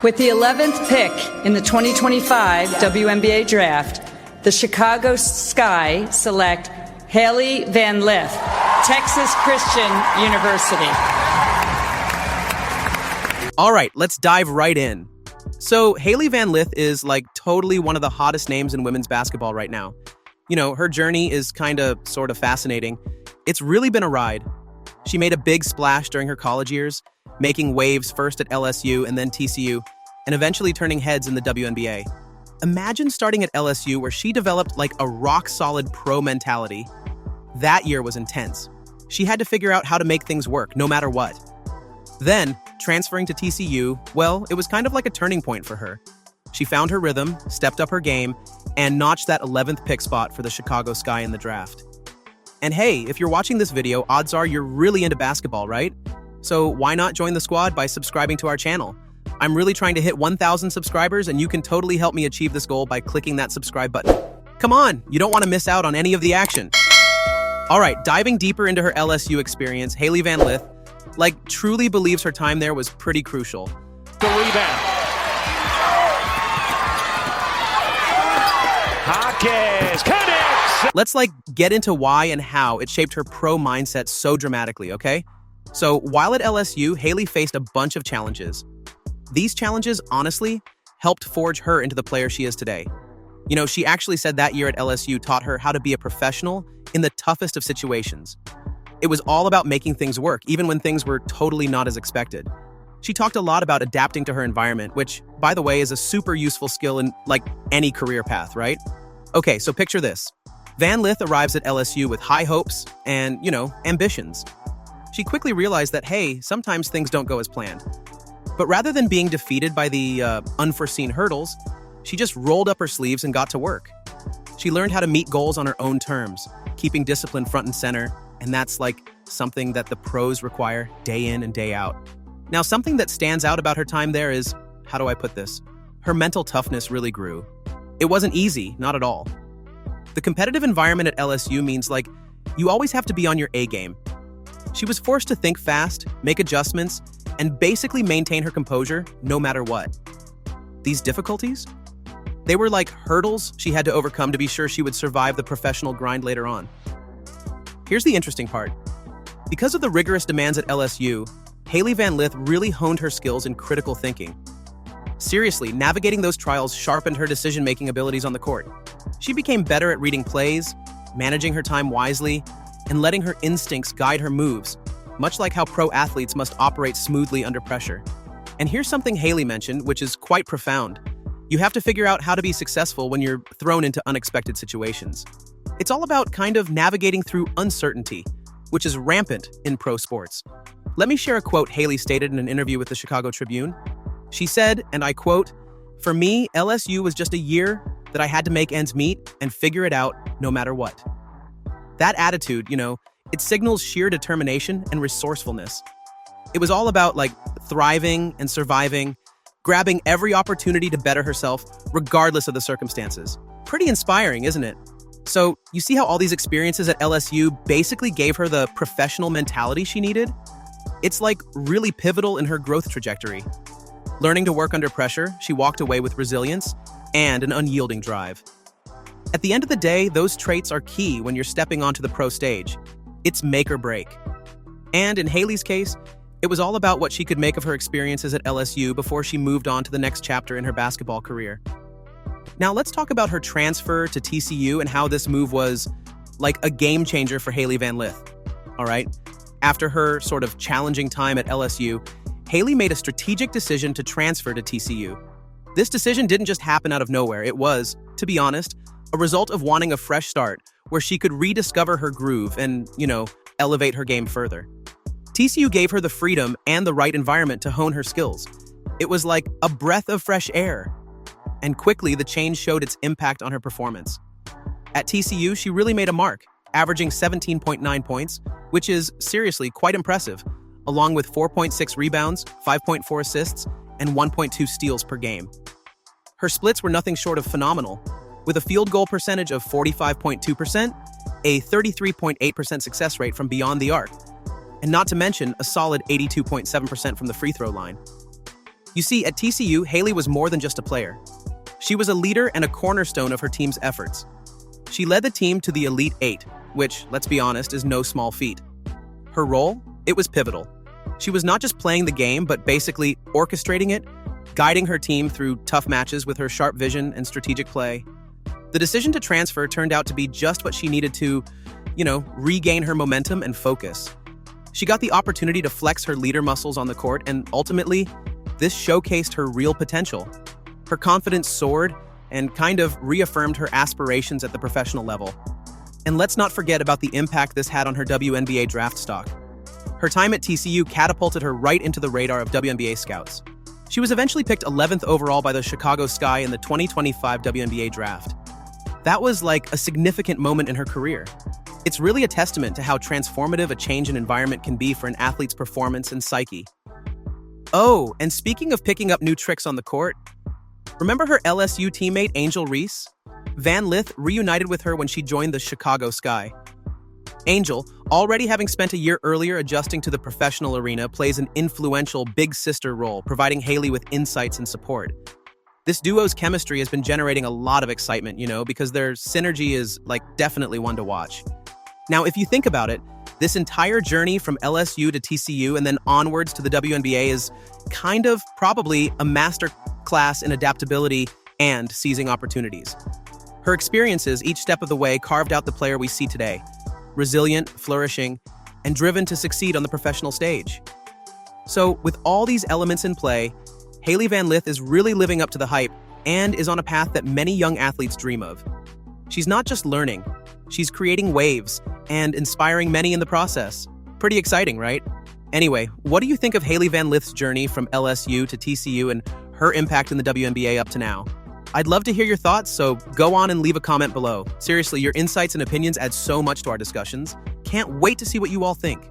With the 11th pick in the 2025 WNBA draft, the Chicago Sky select Hailey Van Lith, Texas Christian University. All right, let's dive right in. So Hailey Van Lith is like totally one of the hottest names in women's basketball right now. You know, her journey is sort of fascinating. It's really been a ride. She made a big splash during her college years, making waves first at LSU and then TCU, and eventually turning heads in the WNBA. Imagine starting at LSU where she developed like a rock-solid pro mentality. That year was intense. She had to figure out how to make things work, no matter what. Then, transferring to TCU, well, it was kind of like a turning point for her. She found her rhythm, stepped up her game, and notched that 11th pick spot for the Chicago Sky in the draft. And hey, if you're watching this video, odds are you're really into basketball, right? So why not join the squad by subscribing to our channel? I'm really trying to hit 1,000 subscribers, and you can totally help me achieve this goal by clicking that subscribe button. Come on, you don't want to miss out on any of the action. All right, diving deeper into her LSU experience, Hailey Van Lith, truly believes her time there was pretty crucial. The rebound. Hawkins connects. Let's get into why and how it shaped her pro mindset so dramatically, okay? So while at LSU, Hailey faced a bunch of challenges. These challenges, honestly, helped forge her into the player she is today. You know, she actually said that year at LSU taught her how to be a professional in the toughest of situations. It was all about making things work, even when things were totally not as expected. She talked a lot about adapting to her environment, which, by the way, is a super useful skill in, any career path, right? Okay, so picture this. Van Lith arrives at LSU with high hopes and, ambitions. She quickly realized that, hey, sometimes things don't go as planned. But rather than being defeated by the unforeseen hurdles, she just rolled up her sleeves and got to work. She learned how to meet goals on her own terms, keeping discipline front and center, and that's something that the pros require day in and day out. Now, something that stands out about her time there is, how do I put this? Her mental toughness really grew. It wasn't easy, not at all. The competitive environment at LSU means you always have to be on your A game. She was forced to think fast, make adjustments, and basically maintain her composure no matter what. These difficulties? They were like hurdles she had to overcome to be sure she would survive the professional grind later on. Here's the interesting part. Because of the rigorous demands at LSU, Hailey Van Lith really honed her skills in critical thinking. Seriously, navigating those trials sharpened her decision-making abilities on the court. She became better at reading plays, managing her time wisely, and letting her instincts guide her moves, much like how pro athletes must operate smoothly under pressure. And here's something Hailey mentioned, which is quite profound. You have to figure out how to be successful when you're thrown into unexpected situations. It's all about navigating through uncertainty, which is rampant in pro sports. Let me share a quote Hailey stated in an interview with the Chicago Tribune. She said, and I quote, "For me, LSU was just a year that I had to make ends meet and figure it out no matter what." That attitude, it signals sheer determination and resourcefulness. It was all about thriving and surviving, grabbing every opportunity to better herself regardless of the circumstances. Pretty inspiring, isn't it? So you see how all these experiences at LSU basically gave her the professional mentality she needed? It's really pivotal in her growth trajectory. Learning to work under pressure, she walked away with resilience and an unyielding drive. At the end of the day, those traits are key when you're stepping onto the pro stage. It's make or break. And in Hailey's case, it was all about what she could make of her experiences at LSU before she moved on to the next chapter in her basketball career. Now let's talk about her transfer to TCU and how this move was a game changer for Hailey Van Lith. All right? After her sort of challenging time at LSU, Hailey made a strategic decision to transfer to TCU. This decision didn't just happen out of nowhere. It was, to be honest, a result of wanting a fresh start where she could rediscover her groove and, elevate her game further. TCU gave her the freedom and the right environment to hone her skills. It was like a breath of fresh air. And quickly, the change showed its impact on her performance. At TCU, she really made a mark, averaging 17.9 points, which is seriously quite impressive, along with 4.6 rebounds, 5.4 assists, and 1.2 steals per game. Her splits were nothing short of phenomenal, with a field goal percentage of 45.2%, a 33.8% success rate from beyond the arc, and not to mention a solid 82.7% from the free throw line. You see, at TCU, Hailey was more than just a player. She was a leader and a cornerstone of her team's efforts. She led the team to the Elite Eight, which, let's be honest, is no small feat. Her role? It was pivotal. She was not just playing the game, but basically orchestrating it, guiding her team through tough matches with her sharp vision and strategic play. The decision to transfer turned out to be just what she needed to, regain her momentum and focus. She got the opportunity to flex her leader muscles on the court, and ultimately, this showcased her real potential. Her confidence soared and kind of reaffirmed her aspirations at the professional level. And let's not forget about the impact this had on her WNBA draft stock. Her time at TCU catapulted her right into the radar of WNBA scouts. She was eventually picked 11th overall by the Chicago Sky in the 2025 WNBA draft. That was like a significant moment in her career. It's really a testament to how transformative a change in environment can be for an athlete's performance and psyche. Oh, and speaking of picking up new tricks on the court, remember her LSU teammate Angel Reese? Van Lith reunited with her when she joined the Chicago Sky. Angel, already having spent a year earlier adjusting to the professional arena, plays an influential big sister role, providing Hailey with insights and support. This duo's chemistry has been generating a lot of excitement, because their synergy is, definitely one to watch. Now, if you think about it, this entire journey from LSU to TCU and then onwards to the WNBA is kind of probably a master class in adaptability and seizing opportunities. Her experiences each step of the way carved out the player we see today, resilient, flourishing, and driven to succeed on the professional stage. So, with all these elements in play, Hailey Van Lith is really living up to the hype and is on a path that many young athletes dream of. She's not just learning, she's creating waves and inspiring many in the process. Pretty exciting, right? Anyway, what do you think of Hailey Van Lith's journey from LSU to TCU and her impact in the WNBA up to now? I'd love to hear your thoughts, so go on and leave a comment below. Seriously, your insights and opinions add so much to our discussions. Can't wait to see what you all think.